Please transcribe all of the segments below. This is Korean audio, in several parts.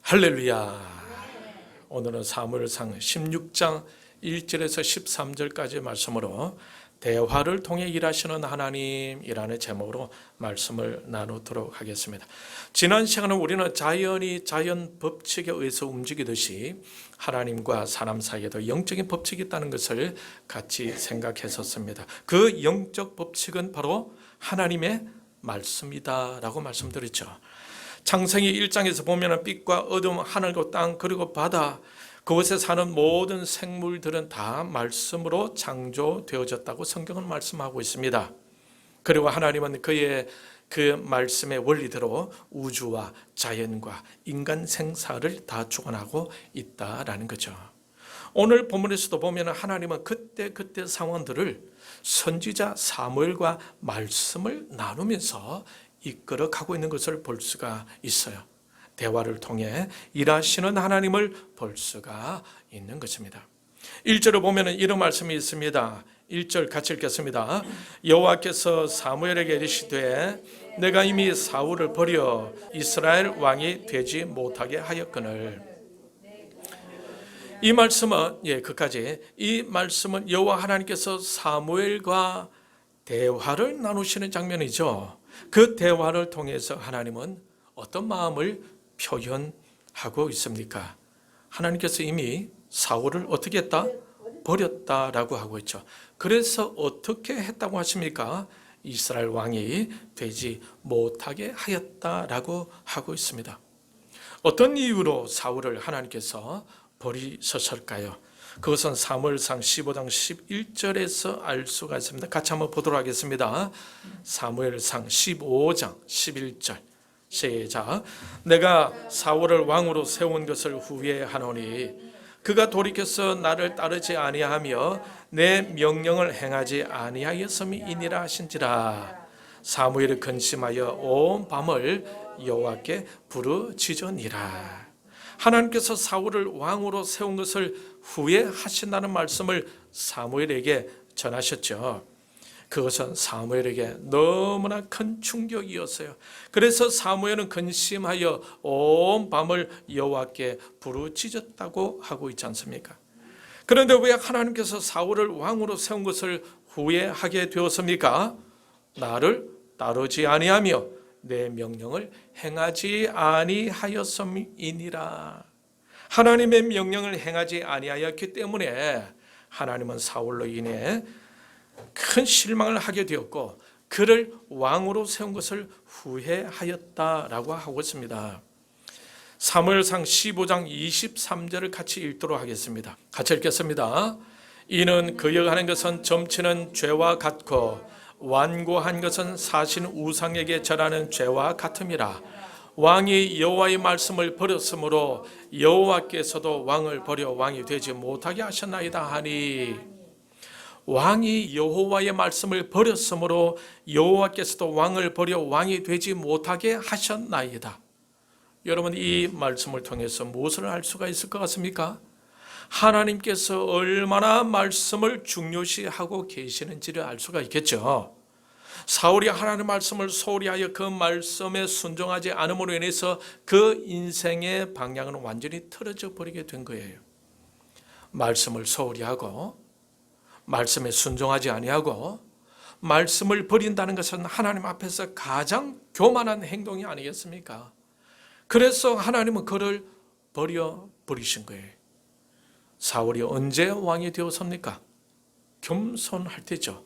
할렐루야. 오늘은 사무엘상 16장 1절에서 13절까지 말씀으로 대화를 통해 일하시는 하나님이라는 제목으로 말씀을 나누도록 하겠습니다. 지난 시간에 우리는 자연이 자연 법칙에 의해서 움직이듯이 하나님과 사람 사이에도 영적인 법칙이 있다는 것을 같이 생각했었습니다. 그 영적 법칙은 바로 하나님의 말씀이다라고 말씀드렸죠. 창세기 1장에서 보면 빛과 어둠, 하늘과 땅, 그리고 바다, 그곳에 사는 모든 생물들은 다 말씀으로 창조되어졌다고 성경은 말씀하고 있습니다. 그리고 하나님은 그의 그 말씀의 원리대로 우주와 자연과 인간 생사를 다 주관하고 있다라는 거죠. 오늘 본문에서도 보면 하나님은 그때 상황들을 선지자 사무엘과 말씀을 나누면서 이끌어 가고 있는 것을 볼 수가 있어요. 대화를 통해 일하시는 하나님을 볼 수가 있는 것입니다. 1절을 보면 이런 말씀이 있습니다. 1절 같이 읽겠습니다. 여호와께서 사무엘에게 이르시되 내가 이미 사울을 버려 이스라엘 왕이 되지 못하게 하였거늘. 이 말씀은 이 말씀은 여호와 하나님께서 사무엘과 대화를 나누시는 장면이죠. 그 대화를 통해서 하나님은 어떤 마음을 표현하고 있습니까? 하나님께서 이미 사울을 어떻게 했다? 버렸다라고 하고 있죠. 그래서 어떻게 했다고 하십니까? 이스라엘 왕이 되지 못하게 하였다라고 하고 있습니다. 어떤 이유로 사울을 하나님께서 버리셨을까요? 그것은 사무엘상 15장 11절에서 알 수가 있습니다. 같이 한번 보도록 하겠습니다. 사무엘상 15장 11절 시작. 내가 사울을 왕으로 세운 것을 후회하노니 그가 돌이켜서 나를 따르지 아니하며 내 명령을 행하지 아니하였음이니라 하신지라. 사무엘이 근심하여 온 밤을 여호와께 부르짖으니라. 하나님께서 사울을 왕으로 세운 것을 후회하신다는 말씀을 사무엘에게 전하셨죠. 그것은 사무엘에게 너무나 큰 충격이었어요. 그래서 사무엘은 근심하여 온 밤을 여호와께 부르짖었다고 하고 있지 않습니까? 그런데 왜 하나님께서 사울을 왕으로 세운 것을 후회하게 되었습니까? 나를 따르지 아니하며 내 명령을 행하지 아니하였음이니라. 하나님의 명령을 행하지 아니하였기 때문에 하나님은 사울로 인해 큰 실망을 하게 되었고 그를 왕으로 세운 것을 후회하였다라고 하고 있습니다. 사무엘상 15장 23절을 같이 읽도록 하겠습니다. 같이 읽겠습니다. 이는 그가 하는 것은 점치는 죄와 같고 완고한 것은 사신 우상에게 절하는 죄와 같음이라. 왕이 여호와의 말씀을 버렸으므로 여호와께서도 왕을 버려 왕이 되지 못하게 하셨나이다 하니. 왕이 여호와의 말씀을 버렸으므로 여호와께서도 왕을 버려 왕이 되지 못하게 하셨나이다. 여러분, 이 말씀을 통해서 무엇을 알 수가 있을 것 같습니까? 하나님께서 얼마나 말씀을 중요시하고 계시는지를 알 수가 있겠죠. 사울이 하나님의 말씀을 소홀히 하여 그 말씀에 순종하지 않음으로 인해서 그 인생의 방향은 완전히 틀어져 버리게 된 거예요. 말씀을 소홀히 하고 말씀에 순종하지 아니하고 말씀을 버린다는 것은 하나님 앞에서 가장 교만한 행동이 아니겠습니까? 그래서 하나님은 그를 버리신 거예요. 사울이 언제 왕이 되었습니까? 겸손할 때죠.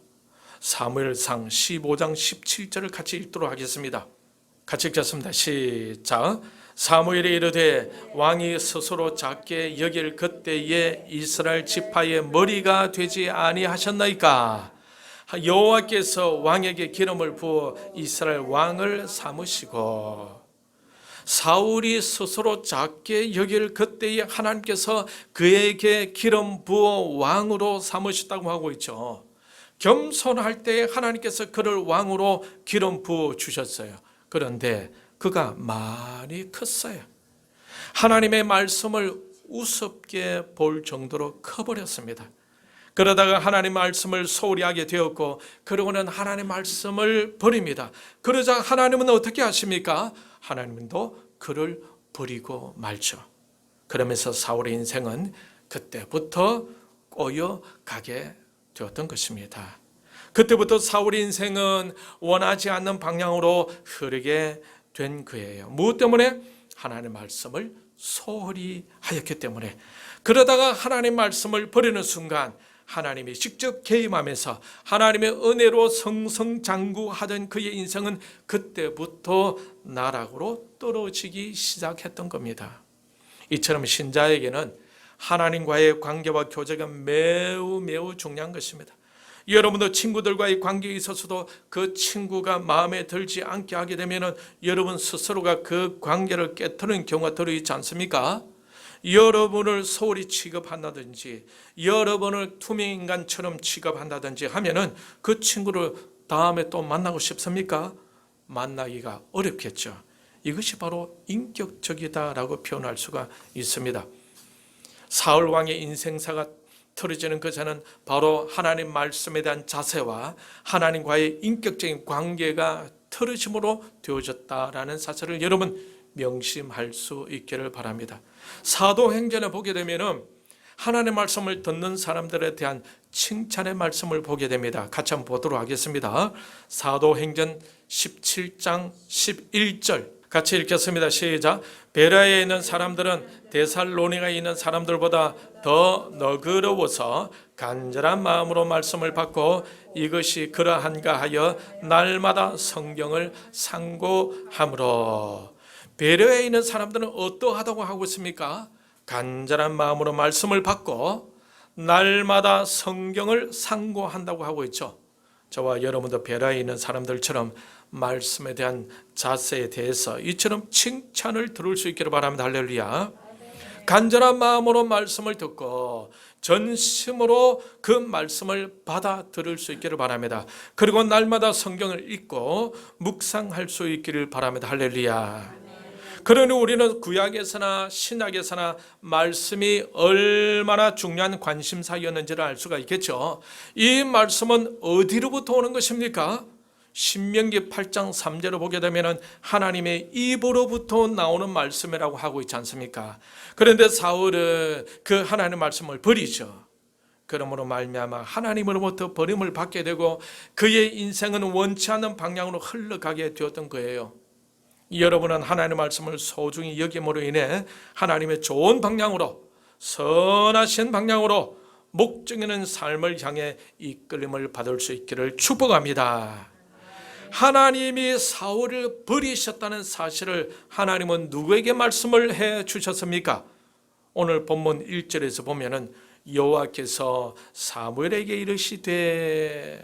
사무엘상 15장 17절을 같이 읽도록 하겠습니다. 같이 읽겠습니다. 시작. 사무엘이 이르되 왕이 스스로 작게 여길 그때에 이스라엘 지파의 머리가 되지 아니하셨나이까? 여호와께서 왕에게 기름을 부어 이스라엘 왕을 삼으시고. 사울이 스스로 작게 여길 그때에 하나님께서 그에게 기름 부어 왕으로 삼으셨다고 하고 있죠. 겸손할 때 하나님께서 그를 왕으로 기름 부어 주셨어요. 그런데 그가 많이 컸어요. 하나님의 말씀을 우습게 볼 정도로 커버렸습니다. 그러다가 하나님 말씀을 소홀히 하게 되었고 그러고는 하나님 말씀을 버립니다. 그러자 하나님은 어떻게 하십니까? 하나님도 그를 버리고 말죠. 그러면서 사울의 인생은 그때부터 꼬여가게 되었던 것입니다. 그때부터 사울의 인생은 원하지 않는 방향으로 흐르게 된 거예요. 무엇 때문에? 하나님의 말씀을 소홀히 하였기 때문에. 그러다가 하나님의 말씀을 버리는 순간 하나님이 직접 개입하면서 하나님의 은혜로 성성장구하던 그의 인생은 그때부터 나락으로 떨어지기 시작했던 겁니다. 이처럼 신자에게는 하나님과의 관계와 교제가 매우 중요한 것입니다. 여러분도 친구들과의 관계에 있어서도 그 친구가 마음에 들지 않게 하게 되면 여러분 스스로가 그 관계를 깨트리는 경우가 들어있지 않습니까? 여러분을 소홀히 취급한다든지 여러분을 투명인간처럼 취급한다든지 하면은 그 친구를 다음에 또 만나고 싶습니까? 만나기가 어렵겠죠. 이것이 바로 인격적이다라고 표현할 수가 있습니다. 사울 왕의 인생사가 틀어지는 것은 바로 하나님 말씀에 대한 자세와 하나님과의 인격적인 관계가 틀어짐으로 되어졌다라는 사실을 여러분 명심할 수 있기를 바랍니다. 사도행전에 보게 되면은 하나님의 말씀을 듣는 사람들에 대한 칭찬의 말씀을 보게 됩니다. 같이 한번 보도록 하겠습니다. 사도행전 17장 11절 같이 읽겠습니다. 시작. 베레아에 있는 사람들은 데살로니가에 있는 사람들보다 더 너그러워서 간절한 마음으로 말씀을 받고 이것이 그러한가 하여 날마다 성경을 상고함으로. 베레아에 있는 사람들은 어떠하다고 하고 있습니까? 간절한 마음으로 말씀을 받고 날마다 성경을 상고한다고 하고 있죠. 저와 여러분도 베레아에 있는 사람들처럼 말씀에 대한 자세에 대해서 이처럼 칭찬을 들을 수 있기를 바랍니다. 할렐루야. 간절한 마음으로 말씀을 듣고 전심으로 그 말씀을 받아들일 수 있기를 바랍니다. 그리고 날마다 성경을 읽고 묵상할 수 있기를 바랍니다. 할렐루야. 그러니 우리는 구약에서나 신약에서나 말씀이 얼마나 중요한 관심사였는지를 알 수가 있겠죠. 이 말씀은 어디로부터 오는 것입니까? 신명기 8장 3절을 보게 되면 하나님의 입으로부터 나오는 말씀이라고 하고 있지 않습니까? 그런데 사울은 그 하나님의 말씀을 버리죠. 그러므로 말미암아 하나님으로부터 버림을 받게 되고 그의 인생은 원치 않는 방향으로 흘러가게 되었던 거예요. 여러분은 하나님의 말씀을 소중히 여김으로 인해 하나님의 좋은 방향으로, 선하신 방향으로 목적 있는 삶을 향해 이끌림을 받을 수 있기를 축복합니다. 하나님이 사울을 버리셨다는 사실을 하나님은 누구에게 말씀을 해 주셨습니까? 오늘 본문 1절에서 보면은 여호와께서 사무엘에게 이르시되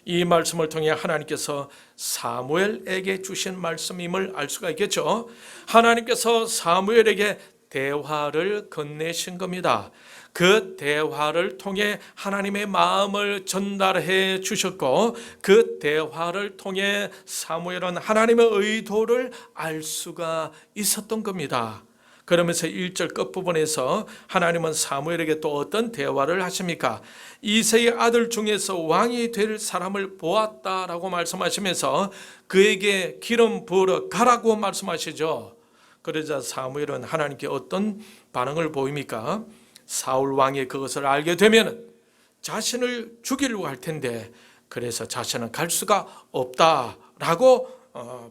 이 말씀을 통해 하나님께서 사무엘에게 주신 말씀임을 알 수가 있겠죠. 하나님께서 사무엘에게 대화를 건네신 겁니다. 그 대화를 통해 하나님의 마음을 전달해 주셨고 그 대화를 통해 사무엘은 하나님의 의도를 알 수가 있었던 겁니다. 그러면서 1절 끝부분에서 하나님은 사무엘에게 또 어떤 대화를 하십니까? 이새의 아들 중에서 왕이 될 사람을 보았다라고 말씀하시면서 그에게 기름 부으러 가라고 말씀하시죠. 그러자 사무엘은 하나님께 어떤 반응을 보입니까? 사울 왕이 그것을 알게 되면 자신을 죽이려고 할 텐데 그래서 자신은 갈 수가 없다라고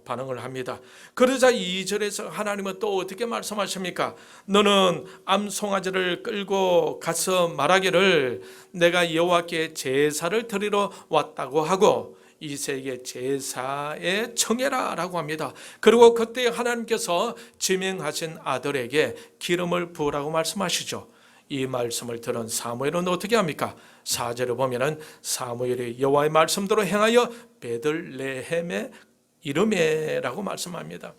반응을 합니다. 그러자 2절에서 하나님은 또 어떻게 말씀하십니까? 너는 암송아지를 끌고 가서 말하기를 내가 여호와께 제사를 드리러 왔다고 하고 이새에게 제사에 청해라 라고 합니다. 그리고 그때 하나님께서 지명하신 아들에게 기름을 부으라고 말씀하시죠. 이 말씀을 들은 사무엘은 어떻게 합니까? 4절에 보면은 사무엘이 여호와의 말씀대로 행하여 베들레헴에 이르매라고 말씀합니다.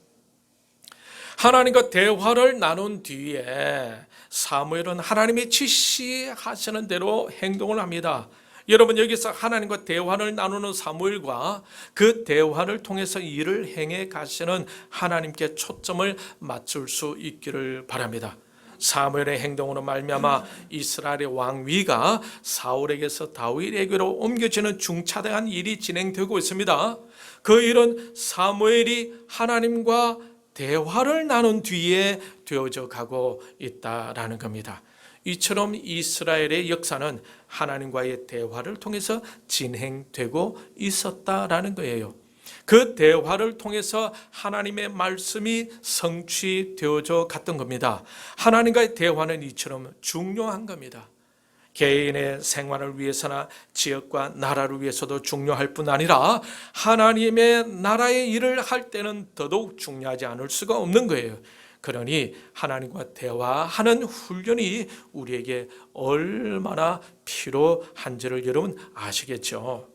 하나님과 대화를 나눈 뒤에 사무엘은 하나님이 지시하시는 대로 행동을 합니다. 여러분 여기서 하나님과 대화를 나누는 사무엘과 그 대화를 통해서 일을 행해 가시는 하나님께 초점을 맞출 수 있기를 바랍니다. 사무엘의 행동으로 말미암아 이스라엘의 왕위가 사울에게서 다윗에게로 옮겨지는 중차대한 일이 진행되고 있습니다. 그 일은 사무엘이 하나님과 대화를 나눈 뒤에 되어져 가고 있다라는 겁니다. 이처럼 이스라엘의 역사는 하나님과의 대화를 통해서 진행되고 있었다라는 거예요. 그 대화를 통해서 하나님의 말씀이 성취되어져 갔던 겁니다. 하나님과의 대화는 이처럼 중요한 겁니다. 개인의 생활을 위해서나 지역과 나라를 위해서도 중요할 뿐 아니라 하나님의 나라의 일을 할 때는 더더욱 중요하지 않을 수가 없는 거예요. 그러니 하나님과 대화하는 훈련이 우리에게 얼마나 필요한지를 여러분 아시겠죠?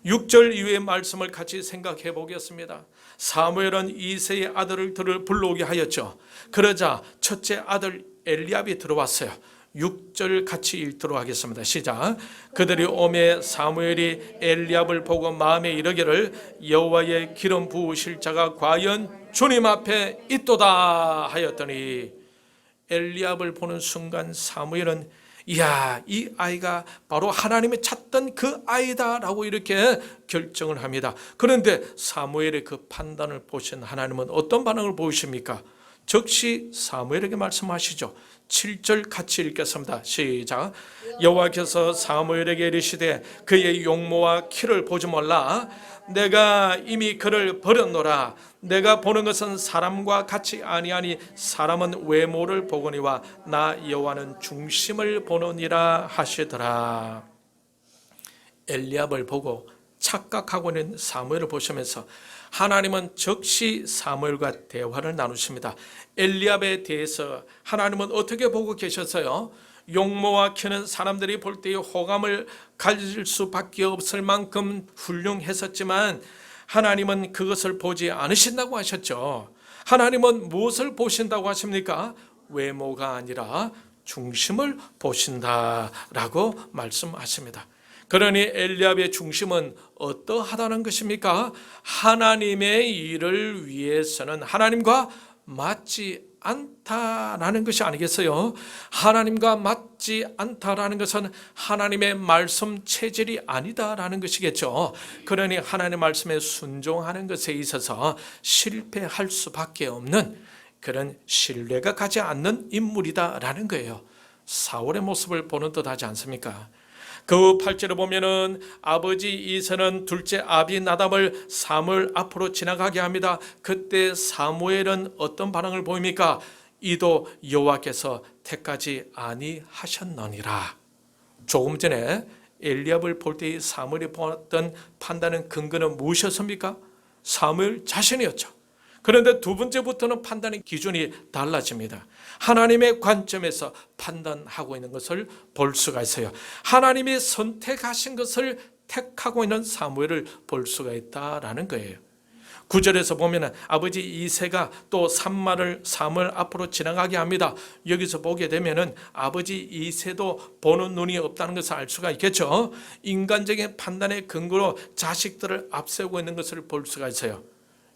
6절 이후의 말씀을 같이 생각해 보겠습니다. 사무엘은 이새의 아들을 불러오게 하였죠. 그러자 첫째 아들 엘리압이 들어왔어요. 6절 같이 읽도록 하겠습니다. 시작. 그들이 오매 사무엘이 엘리압을 보고 마음에 이르기를 여호와의 기름 부으실 자가 과연 주님 앞에 있도다 하였더니, 엘리압을 보는 순간 사무엘은 이야, 이 아이가 바로 하나님이 찾던 그 아이다라고 이렇게 결정을 합니다. 그런데 사무엘의 그 판단을 보신 하나님은 어떤 반응을 보이십니까? 즉시 사무엘에게 말씀하시죠. 7절 같이 읽겠습니다. 시작. 여호와께서 사무엘에게 이르시되 그의 용모와 키를 보지 말라. 내가 이미 그를 버렸노라. 내가 보는 것은 사람과 같이 아니하니 사람은 외모를 보거니와 나 여호와는 중심을 보느니라 하시더라. 엘리압을 보고 착각하고 있는 사무엘을 보시면서 하나님은 즉시 사무엘과 대화를 나누십니다. 엘리압에 대해서 하나님은 어떻게 보고 계셨어요? 용모와 키는 사람들이 볼 때의 호감을 가질 수밖에 없을 만큼 훌륭했었지만 하나님은 그것을 보지 않으신다고 하셨죠. 하나님은 무엇을 보신다고 하십니까? 외모가 아니라 중심을 보신다라고 말씀하십니다. 그러니 엘리압의 중심은 어떠하다는 것입니까? 하나님의 일을 위해서는 하나님과 맞지 않다라는 것이 아니겠어요? 하나님과 맞지 않다라는 것은 하나님의 말씀 체질이 아니다라는 것이겠죠. 그러니 하나님의 말씀에 순종하는 것에 있어서 실패할 수밖에 없는 그런 신뢰가 가지 않는 인물이다라는 거예요. 사울의 모습을 보는 듯 하지 않습니까? 그 8절에 보면은 아버지 이새는 둘째 아비나답을 사무엘 앞으로 지나가게 합니다. 그때 사무엘은 어떤 반응을 보입니까? 이도 여호와께서 택하지 아니하셨느니라. 조금 전에 엘리압을 볼 때 사무엘이 보았던 판단의 근거는 무엇이었습니까? 사무엘 자신이었죠. 그런데 두 번째부터는 판단의 기준이 달라집니다. 하나님의 관점에서 판단하고 있는 것을 볼 수가 있어요. 하나님이 선택하신 것을 택하고 있는 사무엘을 볼 수가 있다라는 거예요. 9절에서 보면 아버지 이새가 또 산마를 사무엘 앞으로 지나가게 합니다. 여기서 보게 되면 아버지 이새도 보는 눈이 없다는 것을 알 수가 있겠죠. 인간적인 판단의 근거로 자식들을 앞세우고 있는 것을 볼 수가 있어요.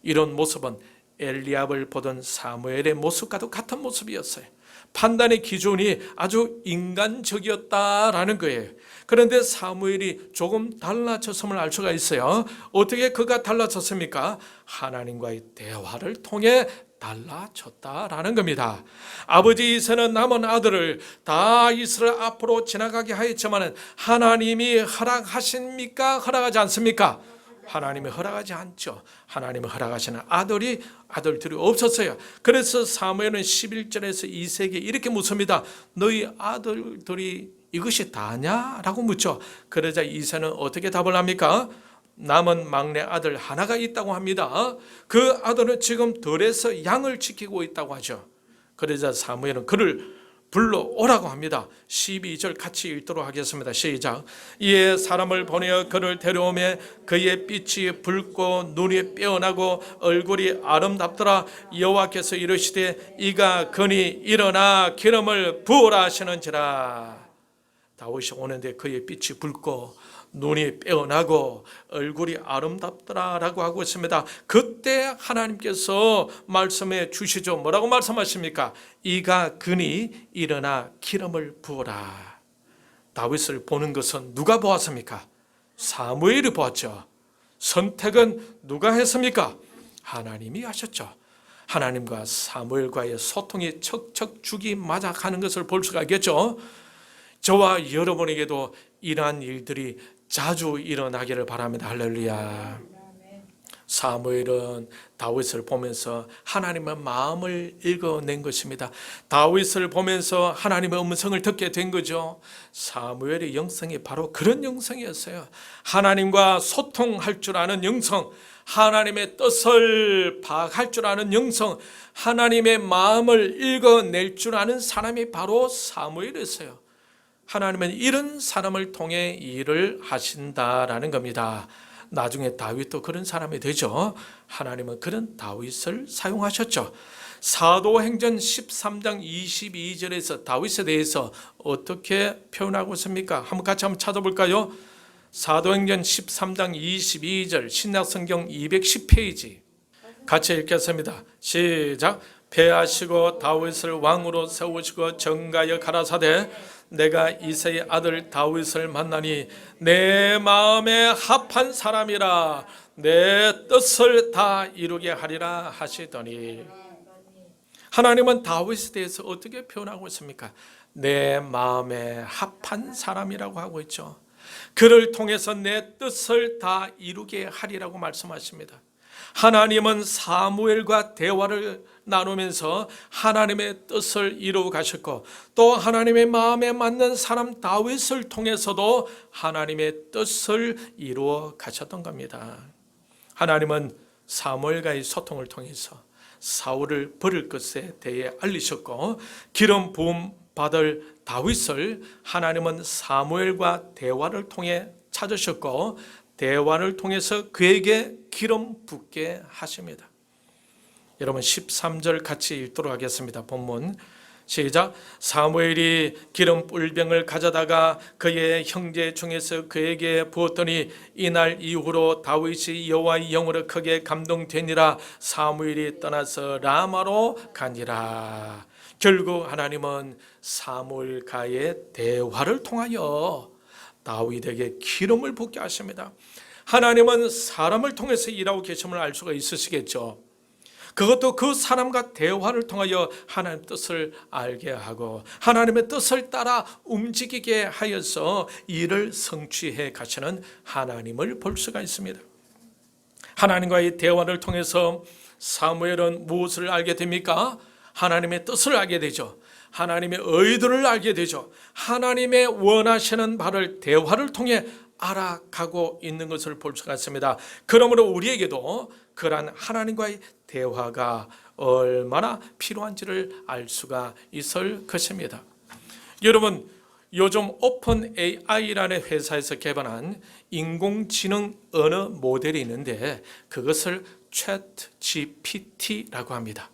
이런 모습은 엘리압을 보던 사무엘의 모습과도 같은 모습이었어요. 판단의 기준이 아주 인간적이었다라는 거예요. 그런데 사무엘이 조금 달라졌음을 알 수가 있어요. 어떻게 그가 달라졌습니까? 하나님과의 대화를 통해 달라졌다라는 겁니다. 아버지 이새는 남은 아들을 다 이스라엘 앞으로 지나가게 하였지만 하나님이 허락하십니까? 허락하지 않습니까? 하나님이 허락하지 않죠. 하나님이 허락하시는 아들들이 없었어요. 그래서 사무엘은 11절에서 이새에게 이렇게 묻습니다. 너희 아들들이 이것이 다냐? 라고 묻죠. 그러자 이새는 어떻게 답을 합니까? 남은 막내 아들 하나가 있다고 합니다. 그 아들은 지금 들에서 양을 지키고 있다고 하죠. 그러자 사무엘은 그를 불러오라고 합니다. 12절 같이 읽도록 하겠습니다. 시작. 이에 사람을 보내어 그를 데려오매 그의 빛이 붉고 눈이 빼어나고 얼굴이 아름답더라. 여호와께서 이르시되 이가 그니 일어나 기름을 부으라 하시는지라. 다윗이 오는데 그의 빛이 붉고 눈이 빼어나고 얼굴이 아름답더라라고 하고 있습니다. 그때 하나님께서 말씀해 주시죠. 뭐라고 말씀하십니까? 이가 그니 일어나 기름을 부어라. 다윗을 보는 것은 누가 보았습니까? 사무엘이 보았죠. 선택은 누가 했습니까? 하나님이 하셨죠. 하나님과 사무엘과의 소통이 척척 죽이 맞아 가는 것을 볼 수가 있겠죠. 저와 여러분에게도 이러한 일들이 자주 일어나기를 바랍니다. 할렐루야. 사무엘은 다윗을 보면서 하나님의 마음을 읽어낸 것입니다. 다윗을 보면서 하나님의 음성을 듣게 된 거죠. 사무엘의 영성이 바로 그런 영성이었어요. 하나님과 소통할 줄 아는 영성, 하나님의 뜻을 파악할 줄 아는 영성, 하나님의 마음을 읽어낼 줄 아는 사람이 바로 사무엘이었어요. 하나님은 이런 사람을 통해 일을 하신다라는 겁니다. 나중에 다윗도 그런 사람이 되죠. 하나님은 그런 다윗을 사용하셨죠. 사도행전 13장 22절에서 다윗에 대해서 어떻게 표현하고 있습니까? 같이 한번 찾아볼까요? 사도행전 13장 22절 신약성경 210페이지 같이 읽겠습니다. 시작. 패하시고 다윗을 왕으로 세우시고 정가여 가라사대 내가 이새의 아들 다윗을 만나니 내 마음에 합한 사람이라 내 뜻을 다 이루게 하리라 하시더니, 하나님은 다윗에 대해서 어떻게 표현하고 있습니까? 내 마음에 합한 사람이라고 하고 있죠. 그를 통해서 내 뜻을 다 이루게 하리라고 말씀하십니다. 하나님은 사무엘과 대화를 나누면서 하나님의 뜻을 이루어 가셨고, 또 하나님의 마음에 맞는 사람 다윗을 통해서도 하나님의 뜻을 이루어 가셨던 겁니다. 하나님은 사무엘과의 소통을 통해서 사울을 버릴 것에 대해 알리셨고, 기름 부음 받을 다윗을 하나님은 사무엘과 대화를 통해 찾으셨고, 대화를 통해서 그에게 기름 붓게 하십니다. 여러분 13절 같이 읽도록 하겠습니다. 본문 시작. 사무엘이 기름 뿔병을 가져다가 그의 형제 중에서 그에게 부었더니 이날 이후로 다윗이 여호와의 영으로 크게 감동되니라. 사무엘이 떠나서 라마로 가니라. 결국 하나님은 사무엘과의 대화를 통하여 다윗에게 기름을 붓게 하십니다. 하나님은 사람을 통해서 일하고 계심을 알 수가 있으시겠죠. 그것도 그 사람과 대화를 통하여 하나님의 뜻을 알게 하고 하나님의 뜻을 따라 움직이게 하여서 일을 성취해 가시는 하나님을 볼 수가 있습니다. 하나님과의 대화를 통해서 사무엘은 무엇을 알게 됩니까? 하나님의 뜻을 알게 되죠. 하나님의 의도를 알게 되죠. 하나님의 원하시는 바를 대화를 통해 알아가고 있는 것을 볼 수가 있습니다. 그러므로 우리에게도 그러한 하나님과의 대화가 얼마나 필요한지를 알 수가 있을 것입니다. 여러분, 요즘 오픈 AI라는 회사에서 개발한 인공지능 언어 모델이 있는데 그것을 챗 GPT라고 합니다.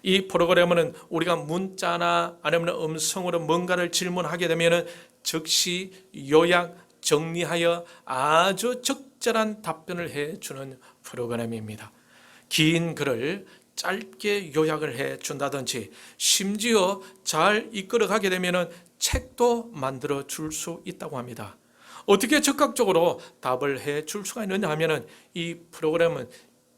이 프로그램은 우리가 문자나 아니면 음성으로 뭔가를 질문하게 되면 즉시 요약, 정리하여 아주 적절한 답변을 해주는 프로그램입니다. 긴 글을 짧게 요약을 해준다든지 심지어 잘 이끌어가게 되면 책도 만들어 줄 수 있다고 합니다. 어떻게 즉각적으로 답을 해줄 수가 있느냐 하면 이 프로그램은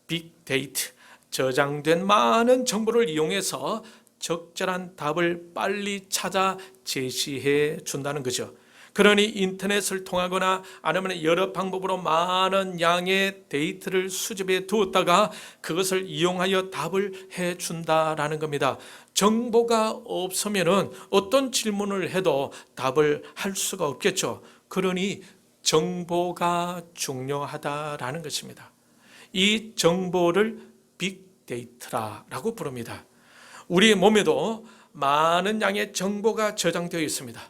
빅데이터, 저장된 많은 정보를 이용해서 적절한 답을 빨리 찾아 제시해 준다는 거죠. 그러니 인터넷을 통하거나 아니면 여러 방법으로 많은 양의 데이터를 수집해 두었다가 그것을 이용하여 답을 해 준다라는 겁니다. 정보가 없으면 어떤 질문을 해도 답을 할 수가 없겠죠. 그러니 정보가 중요하다라는 것입니다. 이 정보를 빅데이터라고 부릅니다. 우리 몸에도 많은 양의 정보가 저장되어 있습니다.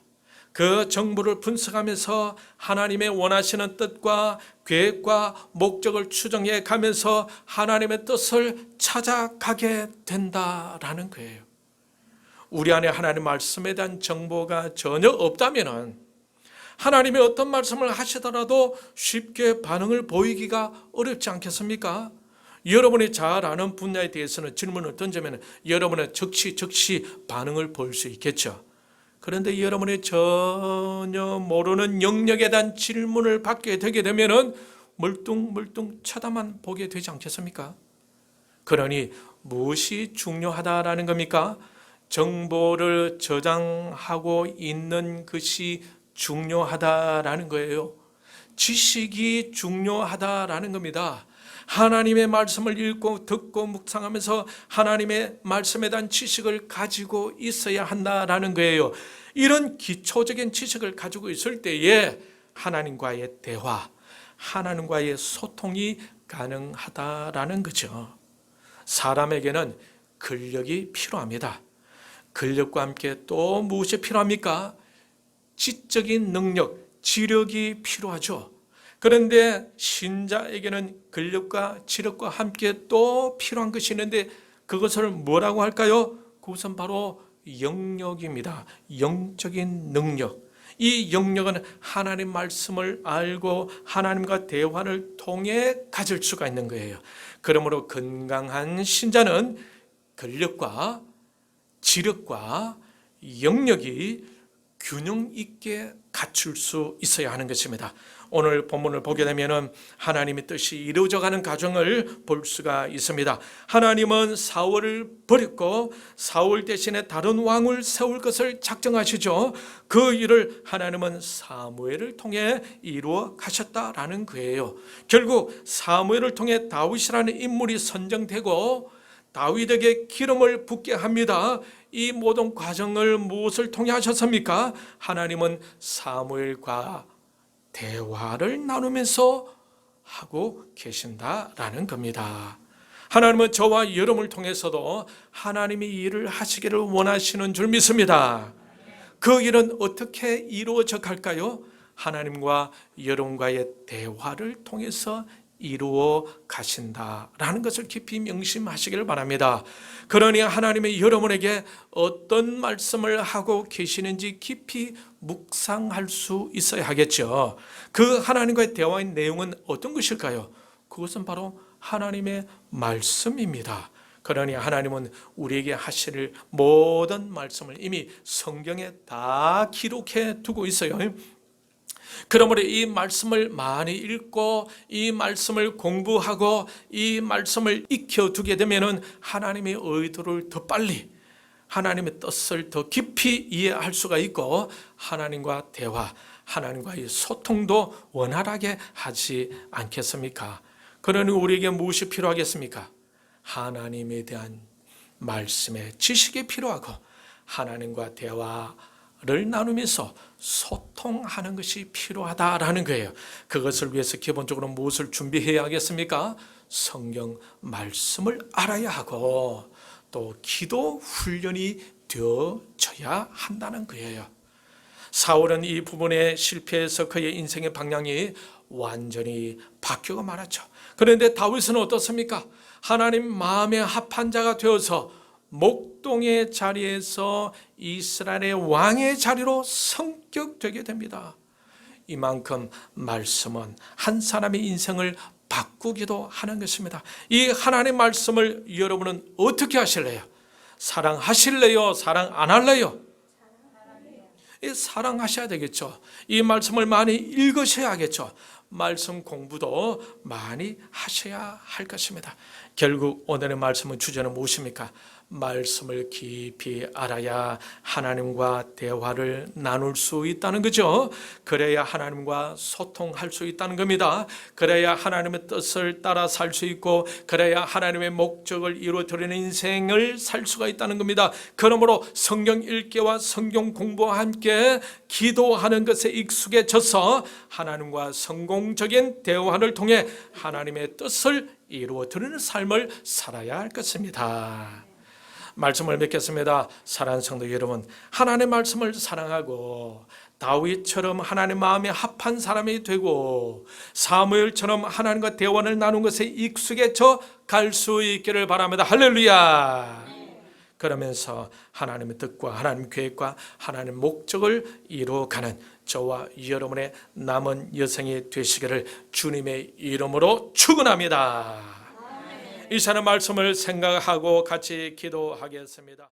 그 정보를 분석하면서 하나님의 원하시는 뜻과 계획과 목적을 추정해 가면서 하나님의 뜻을 찾아가게 된다라는 거예요. 우리 안에 하나님 말씀에 대한 정보가 전혀 없다면 하나님이 어떤 말씀을 하시더라도 쉽게 반응을 보이기가 어렵지 않겠습니까? 여러분이 잘 아는 분야에 대해서는 질문을 던지면 여러분은 즉시 반응을 볼 수 있겠죠. 그런데 여러분이 전혀 모르는 영역에 대한 질문을 받게 되게 되면은 멀뚱멀뚱 쳐다만 보게 되지 않겠습니까? 그러니 무엇이 중요하다라는 겁니까? 정보를 저장하고 있는 것이 중요하다라는 거예요. 지식이 중요하다라는 겁니다. 하나님의 말씀을 읽고 듣고 묵상하면서 하나님의 말씀에 대한 지식을 가지고 있어야 한다라는 거예요. 이런 기초적인 지식을 가지고 있을 때에 하나님과의 대화, 하나님과의 소통이 가능하다라는 거죠. 사람에게는 근력이 필요합니다. 근력과 함께 또 무엇이 필요합니까? 지적인 능력, 지력이 필요하죠. 그런데 신자에게는 근력과 지력과 함께 또 필요한 것이 있는데 그것을 뭐라고 할까요? 그것은 바로 영역입니다. 영적인 능력. 이 영역은 하나님 말씀을 알고 하나님과 대화를 통해 가질 수가 있는 거예요. 그러므로 건강한 신자는 근력과 지력과 영역이 균형 있게 갖출 수 있어야 하는 것입니다. 오늘 본문을 보게 되면 하나님의 뜻이 이루어져가는 과정을 볼 수가 있습니다. 하나님은 사울을 버렸고 사울 대신에 다른 왕을 세울 것을 작정하시죠. 그 일을 하나님은 사무엘을 통해 이루어 가셨다라는 거예요. 결국 사무엘을 통해 다윗이라는 인물이 선정되고 다윗에게 기름을 붓게 합니다. 이 모든 과정을 무엇을 통해 하셨습니까? 하나님은 사무엘과 대화를 나누면서 하고 계신다라는 겁니다. 하나님은 저와 여러분을 통해서도 하나님이 일을 하시기를 원하시는 줄 믿습니다. 그 일은 어떻게 이루어져 갈까요? 하나님과 여러분과의 대화를 통해서 이루어 가신다라는 것을 깊이 명심하시기를 바랍니다. 그러니 하나님이 여러분에게 어떤 말씀을 하고 계시는지 깊이 묵상할 수 있어야 하겠죠. 그 하나님과의 대화의 내용은 어떤 것일까요? 그것은 바로 하나님의 말씀입니다. 그러니 하나님은 우리에게 하실 모든 말씀을 이미 성경에 다 기록해 두고 있어요. 그러므로 이 말씀을 많이 읽고 이 말씀을 공부하고 이 말씀을 익혀두게 되면 하나님의 의도를 더 빨리, 하나님의 뜻을 더 깊이 이해할 수가 있고 하나님과 대화, 하나님과의 소통도 원활하게 하지 않겠습니까? 그러니 우리에게 무엇이 필요하겠습니까? 하나님에 대한 말씀의 지식이 필요하고 하나님과 대화를 나누면서 소통하는 것이 필요하다라는 거예요. 그것을 위해서 기본적으로 무엇을 준비해야 하겠습니까? 성경 말씀을 알아야 하고 또 기도 훈련이 되어져야 한다는 거예요. 사울은 이 부분에 실패해서 그의 인생의 방향이 완전히 바뀌고 말았죠. 그런데 다윗은 어떻습니까? 하나님 마음에 합한 자가 되어서 목동의 자리에서 이스라엘의 왕의 자리로 성격되게 됩니다. 이만큼 말씀은 한 사람의 인생을 바꾸기도 하는 것입니다. 이 하나님 말씀을 여러분은 어떻게 하실래요? 사랑하실래요? 사랑 안 할래요? 사랑하셔야 되겠죠. 이 말씀을 많이 읽으셔야겠죠. 말씀 공부도 많이 하셔야 할 것입니다. 결국 오늘의 말씀의 주제는 무엇입니까? 말씀을 깊이 알아야 하나님과 대화를 나눌 수 있다는 거죠. 그래야 하나님과 소통할 수 있다는 겁니다. 그래야 하나님의 뜻을 따라 살 수 있고 그래야 하나님의 목적을 이루어드리는 인생을 살 수가 있다는 겁니다. 그러므로 성경 읽기와 성경 공부와 함께 기도하는 것에 익숙해져서 하나님과 성공적인 대화를 통해 하나님의 뜻을 이루어드리는 삶을 살아야 할 것입니다. 말씀을 맺겠습니다. 사랑하는 성도 여러분, 하나님의 말씀을 사랑하고 다윗처럼 하나님 마음에 합한 사람이 되고 사무엘처럼 하나님과 대화를 나눈 것에 익숙해져 갈 수 있기를 바랍니다. 할렐루야. 그러면서 하나님의 뜻과 하나님 계획과 하나님 목적을 이루어가는 저와 여러분의 남은 여생이 되시기를 주님의 이름으로 축원합니다. 이 시간의 말씀을 생각하고 같이 기도하겠습니다.